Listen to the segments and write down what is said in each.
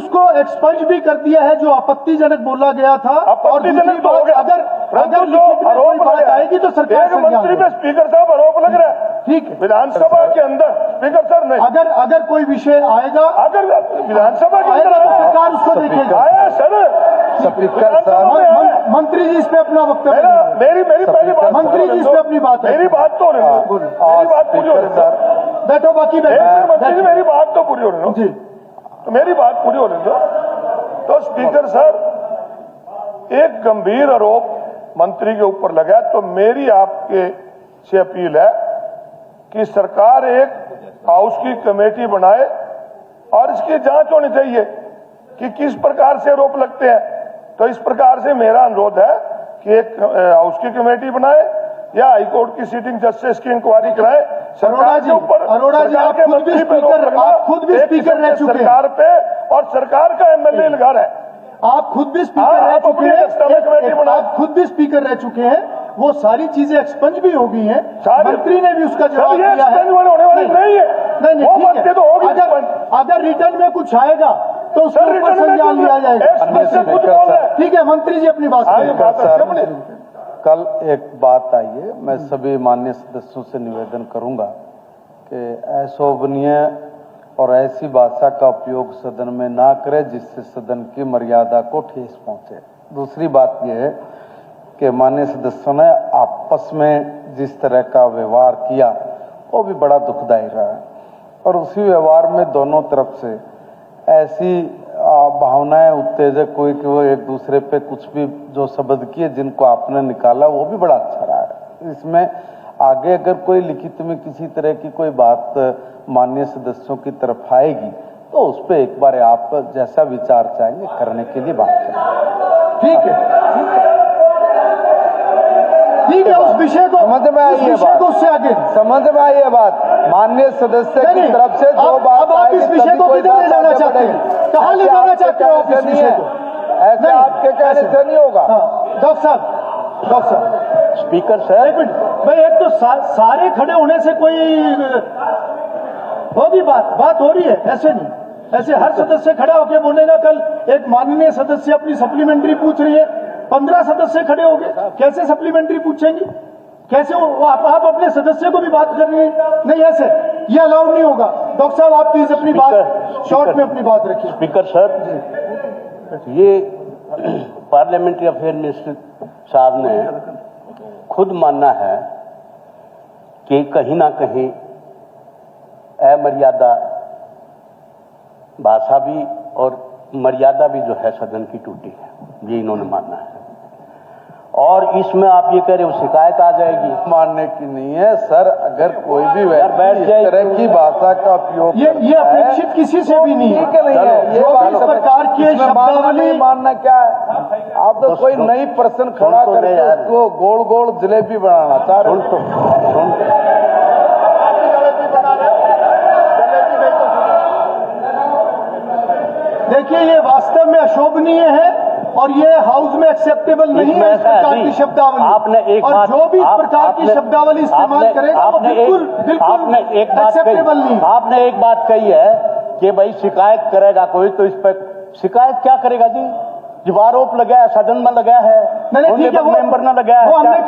उसको एक्सपंज भी कर दिया है जो आपत्तिजनक बोला गया था। और दूसरी बात, अगर लिखित में कोई बात आएगी तो सरकार मंत्री पे स्पीकर साहब आरोप लग रहा है, ठीक है, विधानसभा के अंदर स्पीकर सर नहीं, अगर कोई विषय आएगा, अगर विधानसभा के अंदर तो सरकार उसको देखेगी। आया सर, स्पीकर साहब, मंत्री जी इस पे अपना वक्तव्य, मेरी पहली बात, मंत्री जी इस पे अपनी बात, मेरी बात तो मेरी बात पूरी हो रही है, बैठो बाकी मंत्री जी मेरी बात तो पूरी हो रही जी, तो मेरी बात पूरी हो रही तो स्पीकर सर, एक गंभीर आरोप मंत्री के ऊपर लगा, तो मेरी आपके से अपील है कि सरकार एक हाउस की कमेटी बनाए और इसकी जांच होनी चाहिए कि किस प्रकार से आरोप लगते हैं। तो इस प्रकार से मेरा अनुरोध है कि एक हाउस की कमेटी बनाए या हाईकोर्ट की सीटिंग जस्टिस की इंक्वायरी कराए सरकार के ऊपर। अरोड़ा जी, आप खुद भी स्पीकर रह चुके हैं सरकार पे, और सरकार का एमएलए लगा रहा है। आप खुद भी स्पीकर रह चुके हैं, आप खुद भी स्पीकर रह चुके हैं, वो सारी चीजें एक्सपंज भी हो गई हैं, मंत्री ने भी उसका जवाब दिया है। होने वाली नहीं है, नहीं, ठीक है, अगर रिटर्न में कुछ आएगा तो उसके ऊपर संज्ञान लिया जाएगा। ठीक है, मंत्री जी अपनी बात करें। कल एक बात आई है, मैं सभी माननीय सदस्यों से निवेदन करूंगा कि अशोभनीय और ऐसी भाषा का उपयोग सदन में ना करें जिससे सदन की मर्यादा को ठेस पहुंचे। दूसरी बात यह है कि माननीय सदस्यों ने आपस में जिस तरह का व्यवहार किया वो भी बड़ा दुखदायी रहा है, और उसी व्यवहार में दोनों तरफ से ऐसी भावनाएं उत्तेजक हुई कि वो एक दूसरे पे कुछ भी जो शब्द किए जिनको आपने निकाला वो भी बड़ा अच्छा रहा है। इसमें आगे अगर कोई लिखित में किसी तरह की कोई बात माननीय सदस्यों की तरफ आएगी तो उस पर एक बार आप जैसा विचार चाहेंगे करने के लिए बात करें। ठीक है, उस विषय को समझ में आई है बात, उससे आगे समझ में आई है बात। माननीय सदस्य की तरफ से जो बात आप इस विषय को किधर ले जाना चाहते हैं, कहाँ ले जाना चाहते हो आप इस विषय को? ऐसे आपके कहने से नहीं होगा। डॉक्टर साहब, स्पीकर सर, एक मिनट भाई, एक तो सारे खड़े होने से कोई होगी बात हो रही है, ऐसे नहीं, ऐसे हर सदस्य खड़ा होकर बोलेगा। कल एक माननीय सदस्य अपनी सप्लीमेंट्री पूछ रही है, 15 सदस्य खड़े हो गए, कैसे सप्लीमेंट्री पूछेंगे? कैसे आप अपने सदस्य को भी बात करनी नहीं, ऐसे ये अलाउड नहीं होगा। डॉक्टर साहब, आप प्लीज अपनी बात शॉर्ट में अपनी बात रखिए। स्पीकर सर, ये पार्लियामेंट्री अफेयर मिनिस्टर साहब ने खुद मानना है कि कहीं ना कहीं अमर्यादा भाषा भी और मर्यादा भी जो है सदन की टूटी है, ये इन्होंने मानना है। और इसमें आप ये कह रहे हो शिकायत आ जाएगी, मानने की नहीं है सर। अगर कोई भी व्यक्ति इस तरह की भाषा का उपयोग ये अपेक्षित किसी से भी नहीं है, ये इस प्रकार की शब्दावली मानना क्या है? आप तो कोई नई पर्सन खड़ा करके उसको गोल गोल जलेबी बनाना चाह रहे हो। देखिए, ये वास्तव में अशोभनीय है और ये हाउस में एक्सेप्टेबल नहीं है इस प्रकार की शब्दावली। आपने एक और जो भी इस प्रकार की शब्दावली इस्तेमाल करेगा वो बिल्कुल एक्सेप्टेबल नहीं। आपने एक बात कही है कि भाई शिकायत करेगा कोई, तो इस पर शिकायत क्या करेगा जी? जब आरोप लगाया सदन में लगा है, मेंबर ने लगाया है, हमने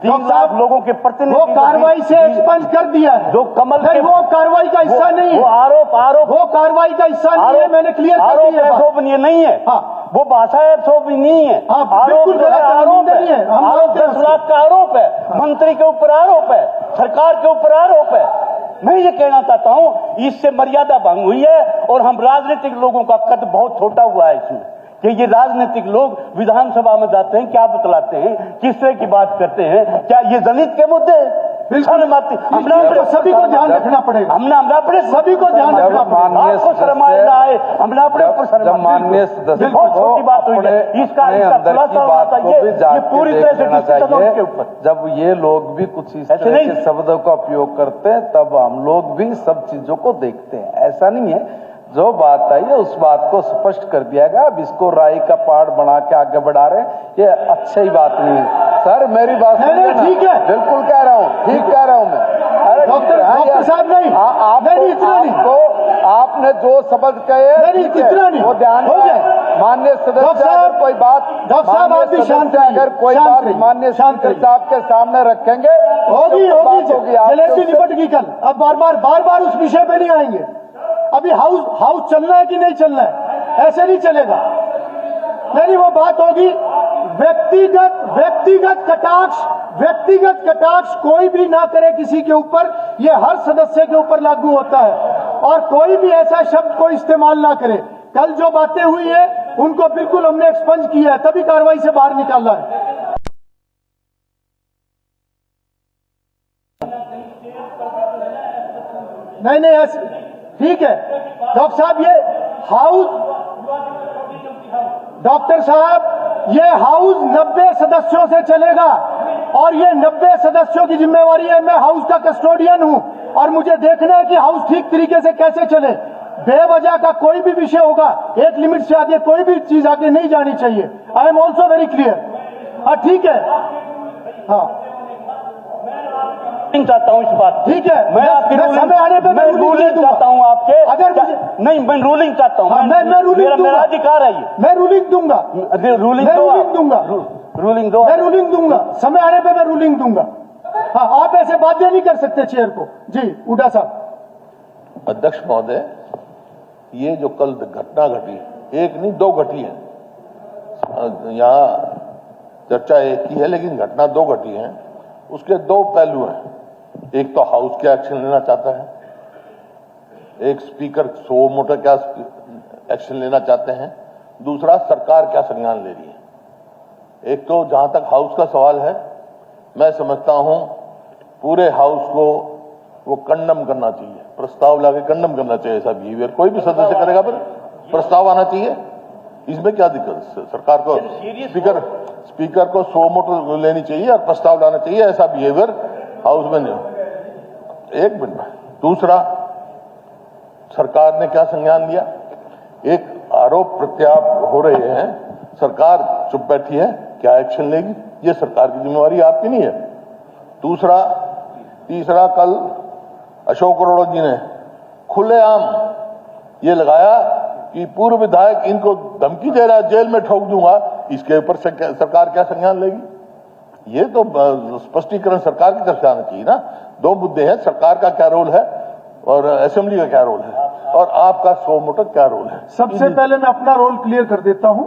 3 लाख लोगों के प्रतिनिधि, वो कार्रवाई से एक्सपंज कर दिया है, जो कमल के वो कार्रवाई का हिस्सा नहीं है, वो आरोप वो कार्रवाई का हिस्सा नहीं है। मैंने क्लियर कर दिया है, आरोप नहीं है, वो भाषा नहीं है, आरोप है, आरोप 10 लाख का आरोप है, मंत्री के ऊपर आरोप है, सरकार के ऊपर आरोप है। मैं ये कहना चाहता हूं, इससे मर्यादा भंग हुई है और हम राजनीतिक लोगों का कद बहुत छोटा हुआ है इसमें, कि ये राजनीतिक लोग विधानसभा में जाते हैं, क्या बतलाते हैं, किस तरह की बात करते हैं, क्या ये दलित के मुद्दे? सभी को ध्यान रखना पड़ेगा, हमने सभी को ध्यान रखना पड़ेगा। आपको शर्म आए, हमने अपने ऊपर शर्म, माननीय सदस्य बहुत छोटी बात हुई है, इसका खुलासा होना चाहिए, ये पूरी तरह से डिस्कशन के ऊपर। जब ये लोग भी कुछ इस तरह के शब्दों का उपयोग करते हैं तब हम लोग भी सब चीजों को देखते हैं। ऐसा नहीं है, जो बात आई है उस बात को स्पष्ट कर दिया गया। अब इसको राई का पहाड़ बना के आगे बढ़ा रहे, ये अच्छी बात नहीं है। सर मेरी बात ठीक है, बिल्कुल कह रहा हूँ, ठीक कह रहा हूँ मैं। डॉक्टर साहब नहीं, आपने जो शब्द कहे नहीं, इतना नहीं वो ध्यान हो में गया। माननीय सदस्य अगर कोई बात डॉक्टर साहब आप भी शांत रहिए, अगर कोई शांत बात रहिए, माननीय शांत स्पीकर रहिए। साहब के सामने रखेंगे होगी जलेबी आपके निपट गई कल। अब बार बार उस विषय पे नहीं आएंगे। अभी हाउस चलना है कि नहीं चलना है, ऐसे नहीं चलेगा। नहीं वो बात होगी व्यक्तिगत कटाक्ष कोई भी ना करे किसी के ऊपर, ये हर सदस्य के ऊपर लागू होता है। और कोई भी ऐसा शब्द को इस्तेमाल ना करे। कल जो बातें हुई है उनको बिल्कुल हमने एक्सपंज किया है, तभी कार्रवाई से बाहर निकाला है। नहीं ऐसे ठीक है डॉक्टर साहब, डॉक्टर साहब ये हाउस 90 सदस्यों से चलेगा और ये 90 सदस्यों की जिम्मेवारी है। मैं हाउस का कस्टोडियन हूं और मुझे देखना है कि हाउस ठीक तरीके से कैसे चले। बेवजह का कोई भी विषय होगा, एक लिमिट से आगे कोई भी चीज आगे नहीं जानी चाहिए। I am also very clear. ठीक है, हाँ चाहता हूँ इस बात। ठीक है, मैं आपकी समय आने पे मैं रूलिंग चाहता हूँ आपके। अगर नहीं, मैं रूलिंग चाहता हूँ। मैं रूलिंग मेरा अधिकार है ये। मैं रूलिंग दूंगा। रूलिंग दूंगा। रूलिंग दो। मैं रूलिंग दूंगा, समय आने पे मैं रूलिंग दूंगा। हाँ, आप ऐसे बाध्य नहीं कर सकते चेयर को। जी हुड्डा साहब। अध्यक्ष महोदय, ये जो कल घटना घटी, एक नहीं 2 घटी है। यहाँ चर्चा एक ही है लेकिन घटना 2 घटी है। उसके 2 पहलू हैं। एक तो हाउस क्या एक्शन लेना चाहता है, एक स्पीकर सो मोटर क्या एक्शन लेना चाहते हैं, दूसरा सरकार क्या संज्ञान ले रही है। एक तो जहां तक हाउस का सवाल है, मैं समझता हूं पूरे हाउस को वो कंडम करना चाहिए, प्रस्ताव लाके कंडम करना चाहिए। ऐसा बिहेवियर कोई भी सदस्य करेगा पर प्रस्ताव आना चाहिए। इसमें क्या दिक्कत? सरकार को स्पीकर को सो मोटर लेनी चाहिए और प्रस्ताव लाना चाहिए। ऐसा बिहेवियर हाउस में नहीं। एक मिनट। दूसरा, सरकार ने क्या संज्ञान लिया? एक आरोप प्रत्यारोप हो रहे हैं, सरकार चुप बैठी है, क्या एक्शन लेगी? ये सरकार की जिम्मेवारी, आपकी नहीं है। तीसरा, कल अशोक अरोड़ा जी ने खुलेआम ये लगाया कि पूर्व विधायक इनको धमकी दे रहा है, जेल में ठोक दूंगा। इसके ऊपर सरकार क्या संज्ञान लेगी? ये तो स्पष्टीकरण सरकार की तरफ से आना चाहिए ना। 2 मुद्दे हैं, सरकार का क्या रोल है और असेंबली का क्या रोल है और आपका सो मोटर क्या रोल है। सबसे पहले मैं अपना रोल क्लियर कर देता हूं।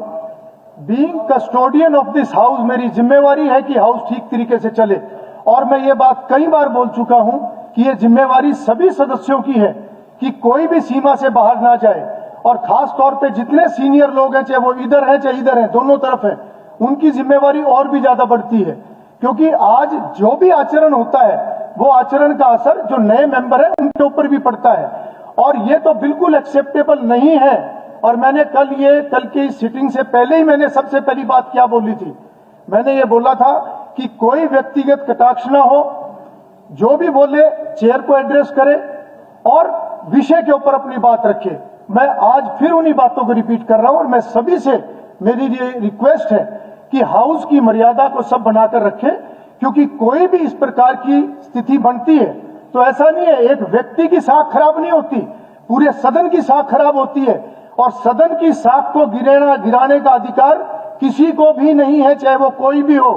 Being custodian of this house, मेरी जिम्मेवारी है कि हाउस ठीक तरीके से चले। और मैं ये बात कई बार बोल चुका हूं कि ये जिम्मेवारी सभी सदस्यों की है कि कोई भी सीमा से बाहर ना जाए। और खास तौर पे जितने सीनियर लोग हैं, चाहे वो इधर हैं चाहे इधर हैं, दोनों तरफ हैं, उनकी जिम्मेवारी और भी ज्यादा बढ़ती है। क्योंकि आज जो भी आचरण होता है वो आचरण का असर जो नए मेंबर है उनके ऊपर भी पड़ता है। और ये तो बिल्कुल एक्सेप्टेबल नहीं है। और मैंने कल की सिटिंग से पहले ही मैंने सबसे पहली बात क्या बोली थी? मैंने ये बोला था कि कोई व्यक्तिगत कटाक्ष ना हो, जो भी बोले चेयर को एड्रेस करे और विषय के ऊपर अपनी बात रखे। मैं आज फिर उन्हीं बातों को रिपीट कर रहा हूं और मैं सभी से मेरी ये रिक्वेस्ट है कि हाउस की मर्यादा को सब बनाकर रखें। क्योंकि कोई भी इस प्रकार की स्थिति बनती है तो ऐसा नहीं है एक व्यक्ति की साख खराब नहीं होती, पूरे सदन की साख खराब होती है। और सदन की साख को गिराने का अधिकार किसी को भी नहीं है, चाहे वो कोई भी हो,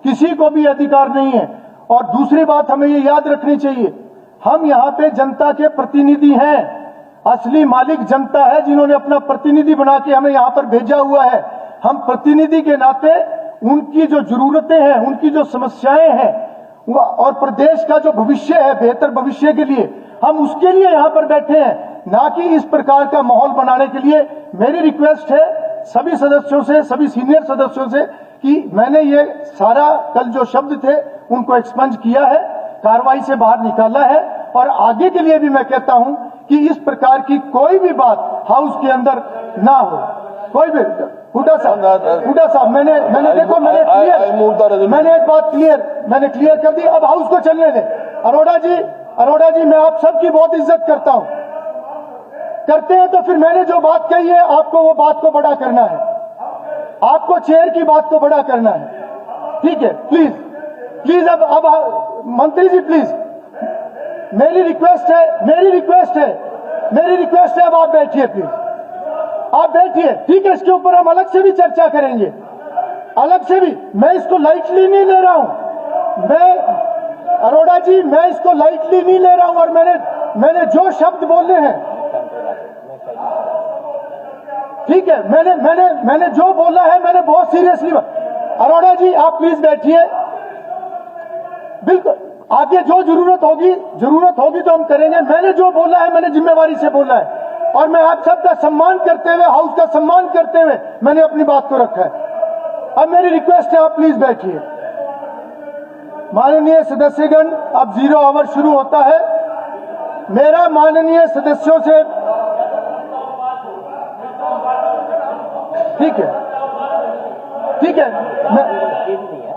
किसी को भी अधिकार नहीं है। और दूसरी बात हमें ये याद रखनी चाहिए, हम यहां पे जनता के प्रतिनिधि हैं। असली मालिक जनता है, जिन्होंने अपना प्रतिनिधि बना के हमें यहां पर भेजा हुआ है। हम प्रतिनिधि के नाते उनकी जो जरूरतें हैं, उनकी जो समस्याएं हैं और प्रदेश का जो भविष्य है, बेहतर भविष्य के लिए हम उसके लिए यहां पर बैठे हैं, ना कि इस प्रकार का माहौल बनाने के लिए। मेरी रिक्वेस्ट है सभी सदस्यों से, सभी सीनियर सदस्यों से कि मैंने ये सारा कल जो शब्द थे उनको एक्सपंज किया है, कार्रवाई से बाहर निकाला है। और आगे के लिए भी मैं कहता हूं कि इस प्रकार की कोई भी बात हाउस के अंदर ना हो। कोई भी हुड्डा साहब मैंने एक बात क्लियर कर दी। अब हाउस को चलने दें। अरोड़ा जी मैं आप सबकी बहुत इज्जत करता हूं, करते हैं तो फिर मैंने जो बात कही है आपको वो बात को बड़ा करना है, आपको चेयर की बात को बड़ा करना है। ठीक है, प्लीज अब मंत्री जी प्लीज, मेरी रिक्वेस्ट है मेरी रिक्वेस्ट है अब आप बैठिए प्लीज, आप बैठिए। ठीक है, इसके ऊपर हम अलग से भी चर्चा करेंगे, अलग से भी। मैं इसको लाइटली नहीं ले रहा हूं, मैं अरोड़ा जी, मैं इसको लाइटली नहीं ले रहा हूं। और मैंने जो शब्द बोले हैं, ठीक है, मैंने जो बोला है मैंने बहुत सीरियसली। अरोड़ा जी आप प्लीज बैठिए, बिल्कुल आगे जो जरूरत होगी तो हम करेंगे। मैंने जो बोला है मैंने जिम्मेवारी से बोला है, और मैं आप सबका सम्मान करते हुए, हाउस का सम्मान करते हुए मैंने अपनी बात को रखा है। अब मेरी रिक्वेस्ट है आप प्लीज बैठिए। माननीय सदस्यगण, अब 0 आवर शुरू होता है। मेरा माननीय सदस्यों से, ठीक है,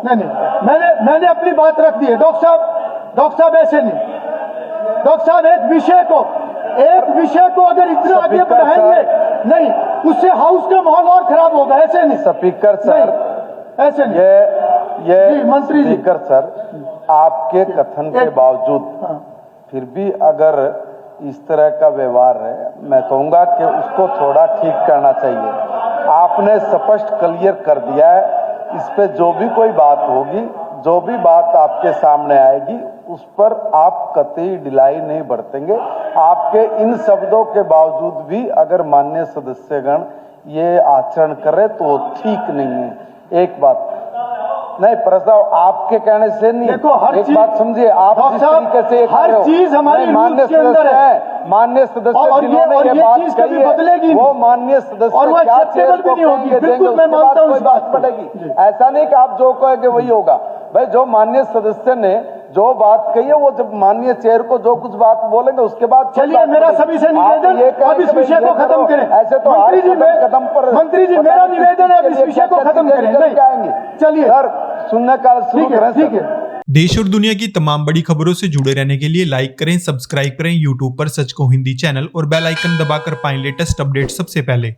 नहीं, मैंने अपनी बात रख दी है। डॉक्टर साहब ऐसे नहीं, डॉक्टर साहब एक विषय को अगर इतना आगे बढ़ाएंगे नहीं, उससे हाउस का माहौल और खराब होगा। ऐसे नहीं स्पीकर सर, ऐसे नहीं। ये मंत्री जी, स्पीकर सर, आपके कथन के बावजूद फिर भी अगर इस तरह का व्यवहार है, मैं कहूंगा कि उसको थोड़ा ठीक करना चाहिए। आपने स्पष्ट क्लियर कर दिया है, इस पे जो भी कोई बात होगी, जो भी बात आपके सामने आएगी, उस पर आप कतई ढिलाई नहीं बरतेंगे। आपके इन शब्दों के बावजूद भी अगर माननीय सदस्यगण ये आचरण करे तो ठीक नहीं है। एक बात नहीं, प्रस्ताव आपके कहने से नहीं, देखो हर एक बात समझिए, आप जिस तरीके से हर चीज हमारी माननीय सदस्य है, माननीय सदस्य जिन्होंने ये बात कही है, वो माननीय सदस्य और वो एक्सेप्टेबल भी नहीं होगी। बिल्कुल मैं मानता हूँ इस बात पड़ेगी। ऐसा नहीं कि आप जो कहेंगे वही होगा। भाई जो माननीय सदस्य ने जो बात कही है, वो जब माननीय चेयर को जो कुछ बात बोलेंगे उसके बाद चलिए मेरा सभी से निवेदन, अब इस विषय को खत्म करें। ऐसे तो मंत्री जी मेरा निवेदन है, अब इस विषय को खत्म करें। नहीं, चलिए सर, शून्यकाल शुरू करें। ठीक है। देश और दुनिया की तमाम बड़ी खबरों से जुड़े रहने के लिए लाइक करें, सब्सक्राइब करें यूट्यूब पर सच को हिंदी चैनल और बेल आइकन दबाकर पाएं लेटेस्ट अपडेट सबसे पहले।